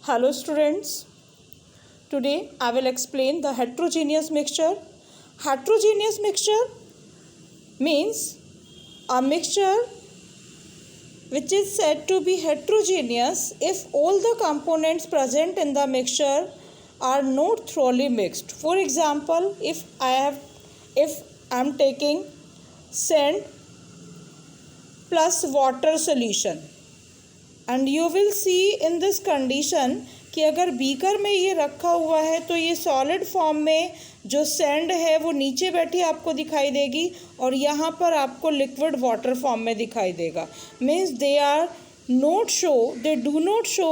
Hello students, today I will explain the heterogeneous mixture. Heterogeneous mixture means a mixture which is said to be heterogeneous if all the components present in the mixture are not thoroughly mixed. For example, if I am taking sand plus water solution, and you will see in this condition कि अगर beaker में ये रखा हुआ है तो ये solid form में जो सैंड है वो नीचे बैठी आपको दिखाई देगी और यहाँ पर आपको लिक्विड वाटर फॉर्म में दिखाई देगा. Means they do not show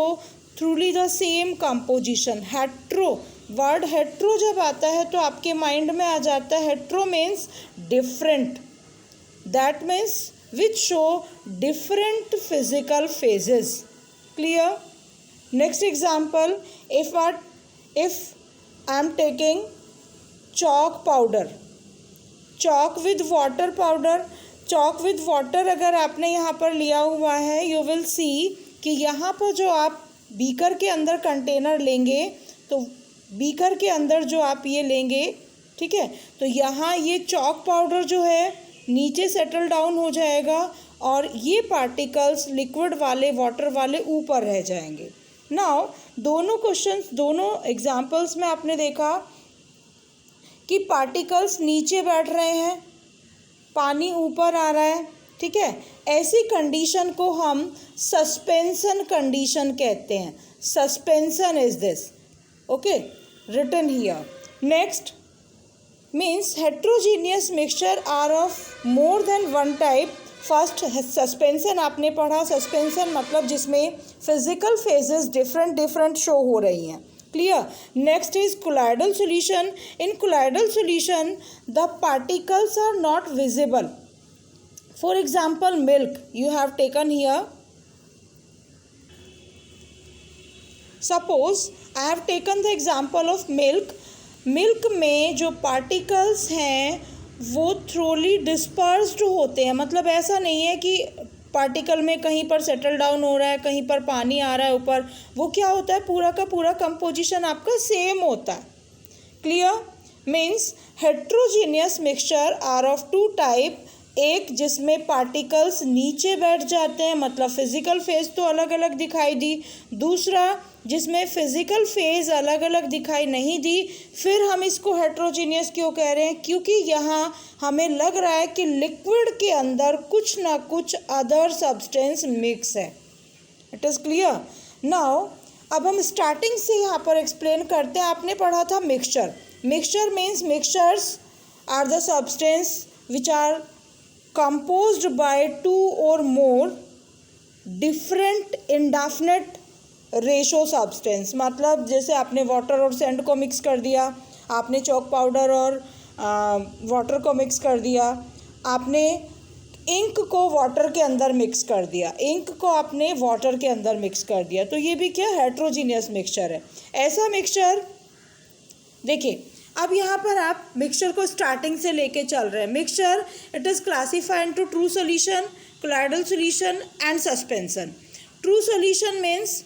थ्रूली the same composition. Hetero, word hetero जब आता है तो आपके माइंड में आ जाता है hetero means different. That means which show different physical phases. Clear? Next example, if I am taking chalk powder, chalk with water powder, chalk with water अगर आपने यहाँ पर लिया हुआ है, you will see कि यहाँ पर जो आप बीकर के अंदर कंटेनर लेंगे तो बीकर के अंदर जो आप ये लेंगे, ठीक है, तो यहाँ ये चॉक पाउडर जो है नीचे सेटल डाउन हो जाएगा और ये पार्टिकल्स लिक्विड वाले वाटर वाले ऊपर रह जाएंगे. नाउ दोनों क्वेश्चंस, दोनों एग्जांपल्स में आपने देखा कि पार्टिकल्स नीचे बैठ रहे हैं, पानी ऊपर आ रहा है, ठीक है. ऐसी कंडीशन को हम सस्पेंशन कंडीशन कहते हैं. Suspension is this, okay, written here. Next means heterogeneous mixture are of more than one type. First suspension आपने पढ़ा. सस्पेंशन मतलब जिसमें फिजिकल फेजेस डिफरेंट शो हो रही हैं. Clear? Next is colloidal solution. In colloidal solution the particles are not visible. For example milk you have taken here. Suppose I have taken the example of milk. Milk में जो particles हैं वो thoroughly dispersed होते हैं. मतलब ऐसा नहीं है कि पार्टिकल में कहीं पर सेटल डाउन हो रहा है, कहीं पर पानी आ रहा है ऊपर. वो क्या होता है, पूरा का पूरा कंपोजिशन आपका सेम होता है. Clear? Means heterogeneous mixture are of two type. एक जिसमें पार्टिकल्स नीचे बैठ जाते हैं, मतलब फिजिकल फेज तो अलग अलग दिखाई दी. दूसरा जिसमें फिजिकल फेज अलग अलग दिखाई नहीं दी. फिर हम इसको हेट्रोजीनियस क्यों कह रहे हैं? क्योंकि यहाँ हमें लग रहा है कि लिक्विड के अंदर कुछ ना कुछ अदर सब्सटेंस मिक्स है. It is clear? नाउ अब हम स्टार्टिंग से यहाँ पर एक्सप्लेन करते हैं. आपने पढ़ा था mixture. Mixture means mixtures are the substance which are composed by two or more different indefinite ratio substance. मतलब जैसे आपने वाटर और सैंड को मिक्स कर दिया, आपने चॉक पाउडर और वाटर को मिक्स कर दिया, आपने इंक को वाटर के अंदर मिक्स कर दिया, इंक को आपने वाटर के अंदर मिक्स कर दिया. तो ये भी क्या हेट्रोजीनियस मिक्सचर है. ऐसा मिक्सचर देखिए, अब यहाँ पर आप मिक्सचर को स्टार्टिंग से लेके चल रहे हैं. Mixture it is classified to true solution, colloidal solution and suspension. True solution means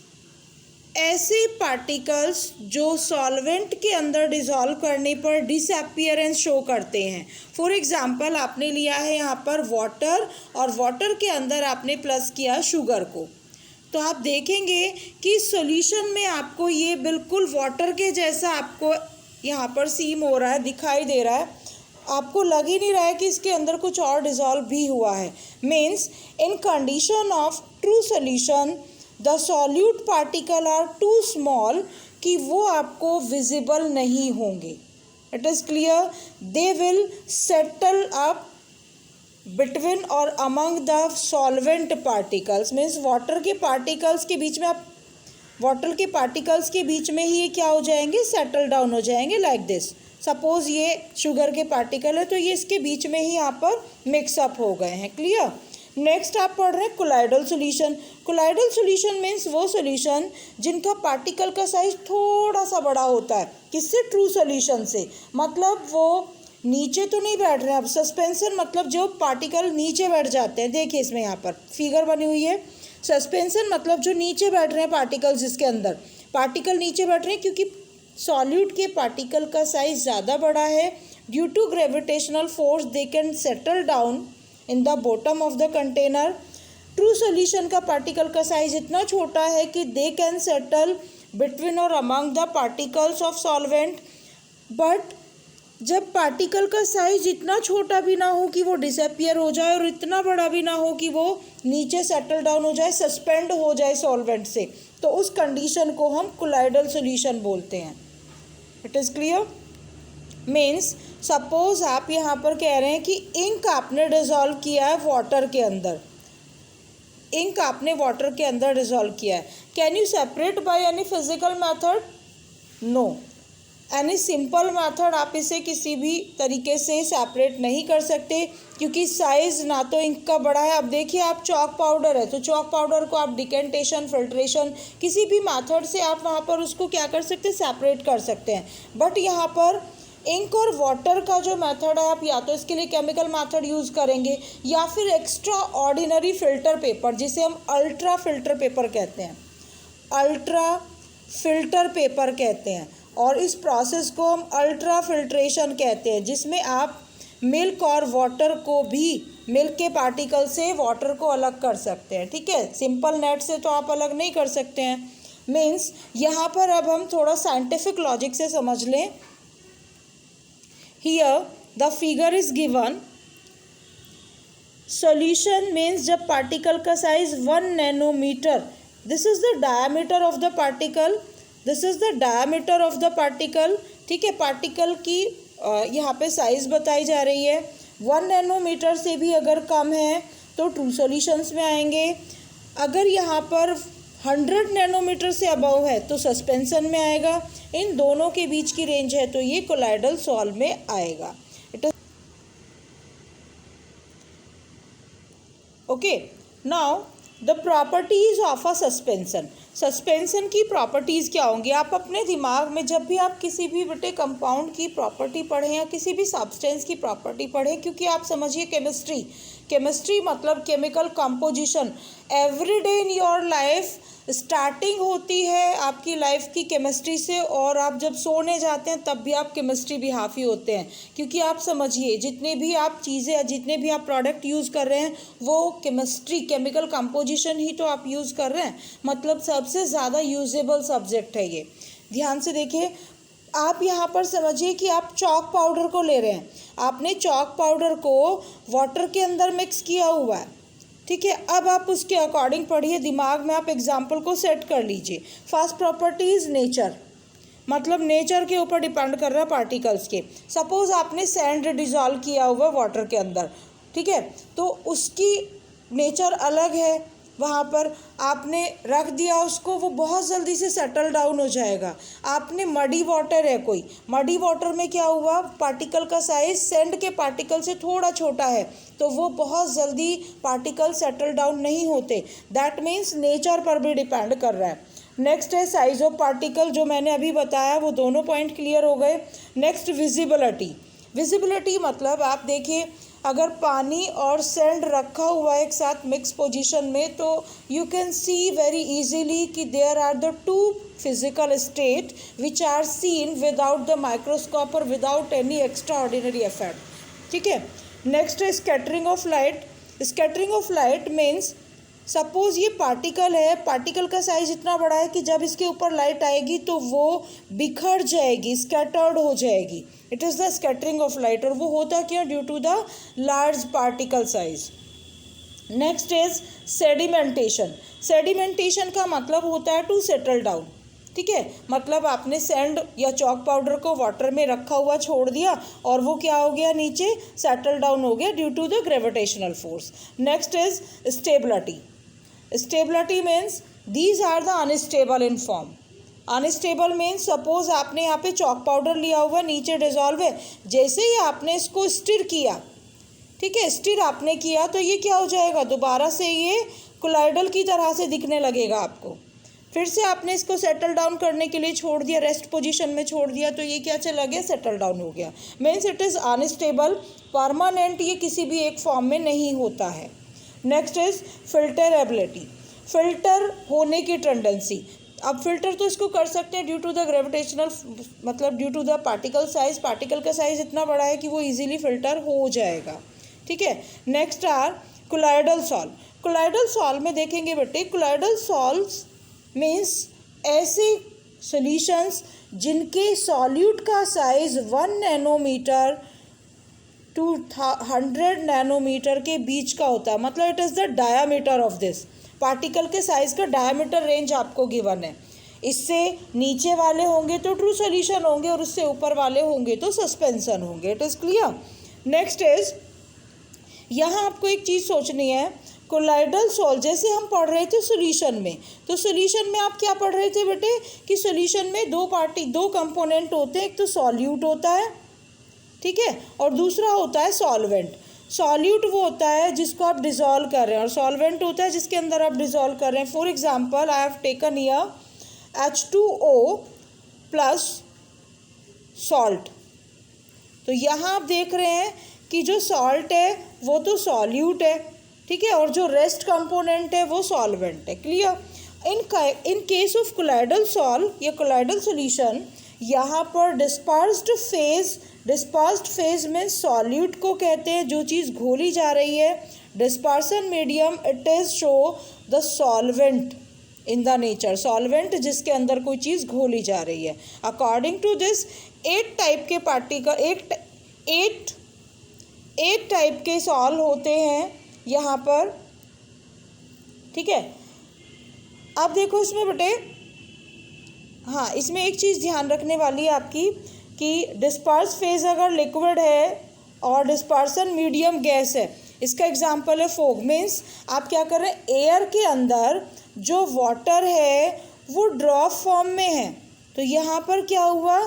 ऐसे पार्टिकल्स जो सॉल्वेंट के अंदर डिसॉल्व करने पर डिसअपीयरेंस शो करते हैं. फॉर एग्जांपल आपने लिया है यहाँ पर वाटर और वाटर के अंदर आपने प्लस किया शुगर को, तो आप देखेंगे कि सॉल्यूशन में आपको ये बिल्कुल वाटर के जैसा आपको यहाँ पर सीम हो रहा है, दिखाई दे रहा है. आपको लग ही नहीं रहा है कि इसके अंदर कुछ और डिसॉल्व भी हुआ है. Means in condition of true solution the solute particle are too small कि वो आपको विजिबल नहीं होंगे. It is clear? They will settle up between और among the solvent particles. Means water के पार्टिकल्स के बीच में आप वाटर के पार्टिकल्स के बीच में ही ये क्या हो जाएंगे, सेटल डाउन हो जाएंगे लाइक दिस. सपोज ये शुगर के पार्टिकल है तो ये इसके बीच में ही यहाँ पर मिक्सअप हो गए हैं. क्लियर? नेक्स्ट आप पढ़ रहे हैं colloidal solution. Colloidal solution means वो सॉल्यूशन जिनका पार्टिकल का साइज थोड़ा सा बड़ा होता है. किससे? ट्रू सॉल्यूशन से. मतलब वो नीचे तो नहीं बैठ रहे हैं. अब सस्पेंशन मतलब जो पार्टिकल नीचे बैठ जाते हैं. देखिए इसमें यहाँ पर फिगर बनी हुई है. सस्पेंशन मतलब जो नीचे बैठ रहे हैं पार्टिकल्स जिसके अंदर, पार्टिकल नीचे बैठ रहे हैं क्योंकि सॉल्यूट के पार्टिकल का साइज ज़्यादा बड़ा है। Due to gravitational force they can settle down in the bottom of the container. True solution का पार्टिकल का साइज इतना छोटा है कि दे कैन सेटल बिटवीन और among the particles of solvent. But जब पार्टिकल का साइज इतना छोटा भी ना हो कि वो डिसअपियर हो जाए और इतना बड़ा भी ना हो कि वो नीचे सेटल डाउन हो जाए, सस्पेंड हो जाए सॉल्वेंट से, तो उस कंडीशन को हम कोलाइडल सॉल्यूशन बोलते हैं। It is clear? Means suppose आप यहाँ पर कह रहे हैं कि इंक आपने डिज़ोल्व किया है वाटर के अंदर, इंक आपने वाटर के अंदर डिज़ोल्व किया है। Can you separate by any physical method? No. Any simple method आप इसे किसी भी तरीके से सेपरेट नहीं कर सकते क्योंकि साइज़ ना तो इंक का बड़ा है। अब देखिए आप चॉक पाउडर है तो चॉक पाउडर को आप डिकेंटेशन, फिल्ट्रेशन, किसी भी मेथड से आप वहाँ पर उसको क्या कर सकते हैं, सेपरेट कर सकते हैं। बट यहाँ पर इंक और वाटर का जो मेथड है, आप या तो इसके लिए केमिकल मेथड यूज़ करेंगे या फिर एक्स्ट्रा ऑर्डिनरी फ़िल्टर पेपर, जिसे हम अल्ट्रा फिल्टर पेपर कहते हैं, अल्ट्रा फिल्टर पेपर कहते हैं। और इस प्रोसेस को हम अल्ट्रा फिल्ट्रेशन कहते हैं, जिसमें आप मिल्क और वाटर को भी, मिल्क के पार्टिकल से वाटर को अलग कर सकते हैं। ठीक है, सिंपल नेट से तो आप अलग नहीं कर सकते हैं। मीन्स यहाँ पर अब हम थोड़ा साइंटिफिक लॉजिक से समझ लें। Here the figure is given. Solution means जब पार्टिकल का size 1 nanometre, this is the diameter of the particle, this is the diameter of the particle. ठीक है, पार्टिकल की यहाँ पे साइज बताई जा रही है। 1 नैनोमीटर से भी अगर कम है तो ट्रू सॉल्यूशंस में आएंगे। अगर यहाँ पर 100 नैनोमीटर से अबव है तो सस्पेंशन में आएगा। इन दोनों के बीच की रेंज है तो ये कोलाइडल सॉल्व में आएगा। It is okay. Now the properties of a suspension. Suspension की प्रॉपर्टीज़ क्या होंगी? आप अपने दिमाग में जब भी आप किसी भी बेटे कंपाउंड की प्रॉपर्टी पढ़ें या किसी भी सब्सटेंस की प्रॉपर्टी पढ़ें, क्योंकि आप समझिए केमिस्ट्री, केमिस्ट्री मतलब chemical composition. Every day in your life starting होती है आपकी लाइफ की केमिस्ट्री से, और आप जब सोने जाते हैं तब भी आप केमिस्ट्री भी हाफ़ी होते हैं। क्योंकि आप समझिए जितने भी आप चीज़ें या जितने भी आप प्रोडक्ट यूज़ कर रहे हैं वो केमिस्ट्री, केमिकल कंपोजिशन ही तो आप यूज़ कर रहे हैं। मतलब सबसे ज़्यादा यूजेबल सब्जेक्ट है ये। ध्यान से देखिए, आप यहाँ पर समझिए कि आप चॉक पाउडर को ले रहे हैं, आपने चॉक पाउडर को वाटर के अंदर मिक्स किया हुआ है। ठीक है, अब आप उसके अकॉर्डिंग पढ़िए, दिमाग में आप एग्जाम्पल को सेट कर लीजिए। फर्स्ट प्रॉपर्टी इज नेचर, मतलब नेचर के ऊपर डिपेंड कर रहा है पार्टिकल्स के। सपोज आपने सैंड डिजॉल्व किया हुआ वाटर के अंदर, ठीक है, तो उसकी नेचर अलग है। वहाँ पर आपने रख दिया उसको, वो बहुत जल्दी से सेटल डाउन हो जाएगा। आपने मडी वाटर है कोई, मडी वाटर में क्या हुआ, पार्टिकल का साइज सैंड के पार्टिकल से थोड़ा छोटा है तो वो बहुत जल्दी पार्टिकल सेटल डाउन नहीं होते। दैट मीन्स नेचर पर भी डिपेंड कर रहा है। नेक्स्ट है साइज ऑफ पार्टिकल, जो मैंने अभी बताया, वो दोनों पॉइंट क्लियर हो गए। Next visibility. विजिबिलिटी मतलब आप देखिए, अगर पानी और सैंड रखा हुआ है एक साथ मिक्स पोजीशन में तो you can see very easily कि there are the two physical state which are seen without the microscope और without any extra ordinary effect. ठीक है, नेक्स्ट है scattering of light. Scattering of light means suppose ये particle है, particle का size इतना बड़ा है कि जब इसके ऊपर लाइट आएगी तो वो बिखर जाएगी, स्कैटर्ड हो जाएगी। It is the scattering of light, और वो होता क्यों, due to the large particle size. Next is sedimentation. Sedimentation का मतलब होता है टू सेटल डाउन। ठीक है, मतलब आपने सैंड या चॉक पाउडर को वाटर में रखा हुआ छोड़ दिया और वो क्या हो गया, नीचे सेटल डाउन हो गया due to the gravitational force. Next is stability. Stability means these are the unstable in form. Unstable means suppose आपने यहाँ पे चॉक पाउडर लिया हुआ, नीचे डिजॉल्व है, जैसे ही आपने इसको स्टिर किया, ठीक है, स्टिर आपने किया तो ये क्या हो जाएगा, दोबारा से ये कोलाइडल की तरह से दिखने लगेगा आपको। फिर से आपने इसको सेटल डाउन करने के लिए छोड़ दिया, रेस्ट पोजीशन में छोड़ दिया, तो ये क्या चला गया, सेटल डाउन हो गया। Means it is unstable, permanent ये किसी भी एक फॉर्म में नहीं होता है। Next is फिल्टरेबिलिटी। फिल्टर होने की टेंडेंसी। अब फिल्टर तो इसको कर सकते हैं ड्यू टू द ग्रेविटेशनल, मतलब due to the particle size, particle का साइज इतना बड़ा है कि वो इजीली फिल्टर हो जाएगा, ठीक है। Next are colloidal solve. Colloidal solve में देखेंगे बेटे, कोलाइडल सॉल्व्स मीन्स ऐसे सॉल्यूशंस जिनके सॉल्यूट का साइज 1 नैनोमीटर टू 100 नैनोमीटर के बीच का होता है, मतलब it is the diameter of this particle के साइज का डायामीटर रेंज आपको गिवन है। इससे नीचे वाले होंगे तो ट्रू सॉल्यूशन होंगे और उससे ऊपर वाले होंगे तो सस्पेंशन होंगे। It is clear. Next is, यहाँ आपको एक चीज़ सोचनी है, कोलाइडल सॉल्व जैसे हम पढ़ रहे थे सॉल्यूशन में, तो सॉल्यूशन में आप क्या पढ़ रहे थे बेटे कि सॉल्यूशन में दो कंपोनेंट होते हैं, एक तो सॉल्यूट होता है, ठीक है, और दूसरा होता है सॉल्वेंट। सॉल्यूट वो होता है जिसको आप डिज़ोल्व कर रहे हैं और सॉल्वेंट होता है जिसके अंदर आप डिज़ोल्व कर रहे हैं। For example I have taken here H2O plus salt. तो यहाँ आप देख रहे हैं कि जो सॉल्ट है वो तो सॉल्यूट है, ठीक है, और जो रेस्ट कंपोनेंट है वो सॉल्वेंट है। Clear. In case of colloidal solve या कोलाइडल सॉल्यूशन, यहाँ पर डिस्पर्स्ड फेज में सॉल्यूट को कहते हैं जो चीज़ घोली जा रही है। Dispersion medium it is show the solvent in the nature, solvent जिसके अंदर कोई चीज़ घोली जा रही है। अकॉर्डिंग टू दिस 8 टाइप के पार्टिकल 8 टाइप के सॉल्व होते हैं यहाँ पर, ठीक है। अब देखो इसमें बेटे, हाँ इसमें एक चीज़ ध्यान रखने वाली है आपकी कि डिस्पर्स फेज अगर लिक्विड है और डिस्पर्सन मीडियम गैस है, इसका एग्जांपल है फॉग। मीन्स आप क्या कर रहे हैं, एयर के अंदर जो वाटर है वो ड्रॉप फॉर्म में है, तो यहाँ पर क्या हुआ,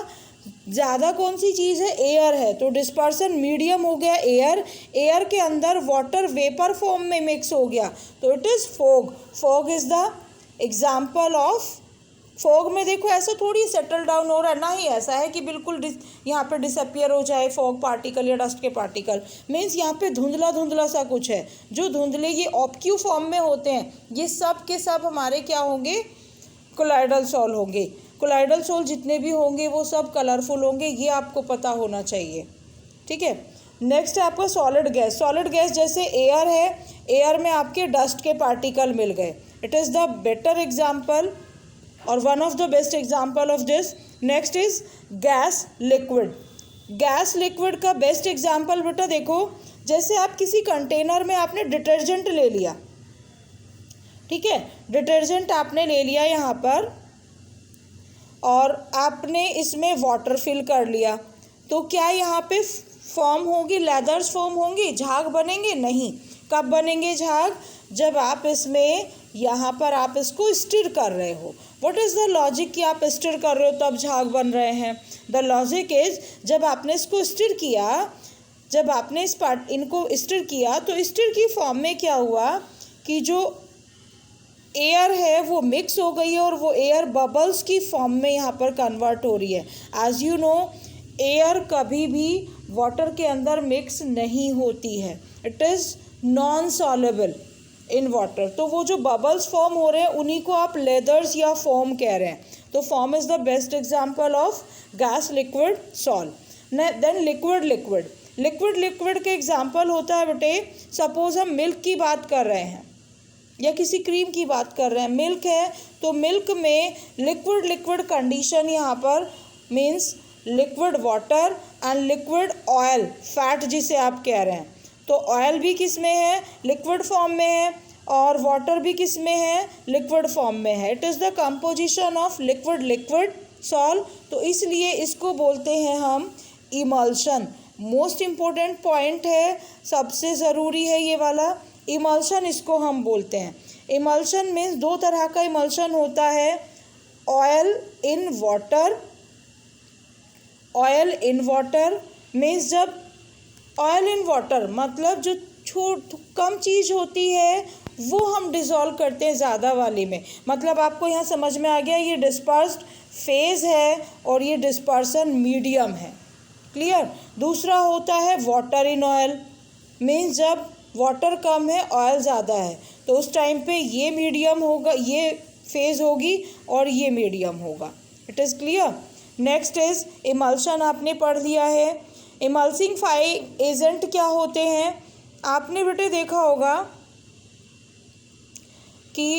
ज़्यादा कौन सी चीज़ है, एयर है, तो डिस्पर्सन मीडियम हो गया एयर के अंदर वाटर वेपर फॉर्म में मिक्स हो गया, तो it is fog. Fog is the example of. Fog में देखो ऐसा थोड़ी सेटल डाउन हो रहा है, ना ही ऐसा है कि बिल्कुल यहाँ पे डिसअपियर हो जाए फॉग पार्टिकल या डस्ट के पार्टिकल। मीन्स यहाँ पे धुंधला धुंधला सा कुछ है, जो धुंधले ये ऑब्क्यू फॉर्म में होते हैं, ये सब के सब हमारे क्या होंगे, कोलाइडल सॉल्व होंगे। कोलाइडल सॉल्व जितने भी होंगे वो सब कलरफुल होंगे, ये आपको पता होना चाहिए, ठीक है। नेक्स्ट है आपका सॉलिड गैस। सॉलिड गैस जैसे एयर है, एयर में आपके डस्ट के पार्टिकल मिल गए, it is the better example और one of the best example of this. Next is gas liquid. Gas liquid का बेस्ट एग्जाम्पल बेटा देखो, जैसे आप किसी कंटेनर में आपने डिटर्जेंट ले लिया, ठीक है, डिटर्जेंट आपने ले लिया यहाँ पर और आपने इसमें वाटर फिल कर लिया, तो क्या यहाँ पे फॉर्म होगी, लेदर्स फॉर्म होंगी, झाग बनेंगे? नहीं। कब बनेंगे झाग? जब आप इसमें यहाँ पर आप इसको स्टिर कर रहे हो। व्हाट इज़ द लॉजिक कि आप स्टिर कर रहे हो तब झाग बन रहे हैं? द लॉजिक इज, जब आपने इसको स्टिर किया, जब आपने इनको स्टिर किया तो स्टिर की फॉर्म में क्या हुआ कि जो एयर है वो मिक्स हो गई है और वो एयर बबल्स की फॉर्म में यहाँ पर कन्वर्ट हो रही है। एज यू नो, एयर कभी भी वाटर के अंदर मिक्स नहीं होती है, it is non soluble in water. तो वो जो बबल्स फॉर्म हो रहे हैं उन्हीं को आप लेदर्स या फॉर्म कह रहे हैं। तो form is the best example of gas liquid solve. Then liquid के एग्जाम्पल होता है बेटे, सपोज हम मिल्क की बात कर रहे हैं या किसी क्रीम की बात कर रहे हैं। मिल्क है तो मिल्क में लिक्विड कंडीशन यहाँ पर means liquid water and liquid oil, fat जिसे आप कह रहे हैं। तो ऑयल भी किस में है? लिक्विड फॉर्म में है, और वाटर भी किस में है? लिक्विड फॉर्म में है। It is the composition of liquid solve. तो इसलिए इसको बोलते हैं हम इमल्शन। मोस्ट इम्पोर्टेंट पॉइंट है, सबसे ज़रूरी है ये वाला, इमल्शन इसको हम बोलते हैं। इमल्शन मीन्स 2 तरह का इमल्शन होता है, oil in water. Oil in water means जब ऑयल इन वाटर मतलब जो कम चीज़ होती है वो हम डिज़ोल्व करते हैं ज़्यादा वाली में। मतलब आपको यहाँ समझ में आ गया, ये डिस्पर्स्ड फेज है और ये डिस्पर्सन मीडियम है। क्लियर। दूसरा होता है वाटर इन ऑयल, मीन्स जब वाटर कम है ऑयल ज़्यादा है, तो उस टाइम पे ये मीडियम होगा, ये फेज होगी और ये मीडियम होगा। It is clear. Next is emulsion, आपने पढ़ लिया है। इमल्सिफाइंग एजेंट क्या होते हैं? आपने बेटे देखा होगा कि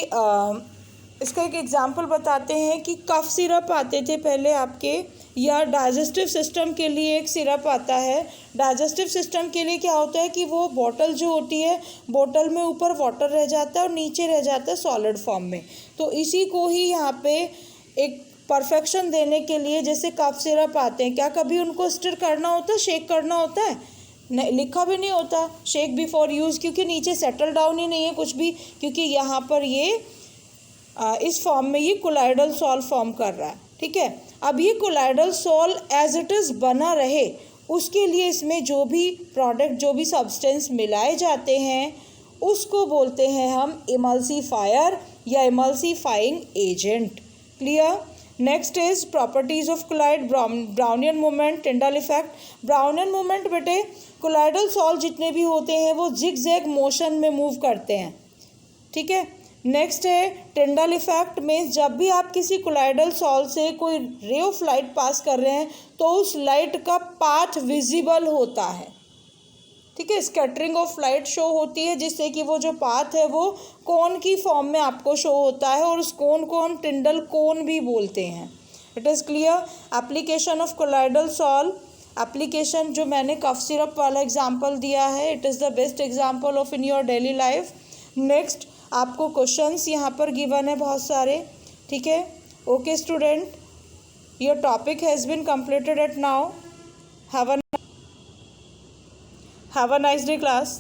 इसका एक एग्जांपल बताते हैं कि कफ सिरप आते थे पहले आपके, या डाइजेस्टिव सिस्टम के लिए एक सिरप आता है। डाइजेस्टिव सिस्टम के लिए क्या होता है कि वो बॉटल जो होती है, बॉटल में ऊपर वाटर रह जाता है और नीचे रह जाता है सॉलिड फॉर्म में। तो इसी को ही यहाँ पे एक परफेक्शन देने के लिए जैसे कफ सिरप आते हैं, क्या कभी उनको स्टिर करना होता है, शेक करना होता है? नहीं, लिखा भी नहीं होता शेक बिफोर यूज़, क्योंकि नीचे सेटल डाउन ही नहीं है कुछ भी, क्योंकि यहाँ पर ये इस फॉर्म में ये कोलाइडल सॉल फॉर्म कर रहा है। ठीक है, अब ये colloidal sol as it is बना रहे उसके लिए इसमें जो भी प्रोडक्ट, जो भी सब्सटेंस मिलाए जाते हैं उसको बोलते हैं हम इमल्सिफायर या emulsifying agent. Clear. Next is properties of colloid, Brownian movement, Tyndall effect. Brownian movement बेटे, कोलाइडल सॉल जितने भी होते हैं वो जिग-जैग मोशन में मूव करते हैं। ठीक है। नेक्स्ट है टिंडल इफेक्ट, मीन्स जब भी आप किसी कोलाइडल सॉल से कोई रे ऑफ लाइट पास कर रहे हैं तो उस लाइट का पाथ विजिबल होता है। ठीक है, स्कैटरिंग ऑफ लाइट शो होती है जिससे कि वो जो पाथ है वो कोन की फॉर्म में आपको शो होता है और उस कोन को हम टिंडल कोन भी बोलते हैं। It is clear. Application of colloidal sol, application जो मैंने कफ सिरप वाला एग्जांपल दिया है, it is the best example of in your daily life. Next आपको क्वेश्चंस यहाँ पर गिवन है बहुत सारे। ठीक है, okay student, your topic has been completed at now. Have a nice day class.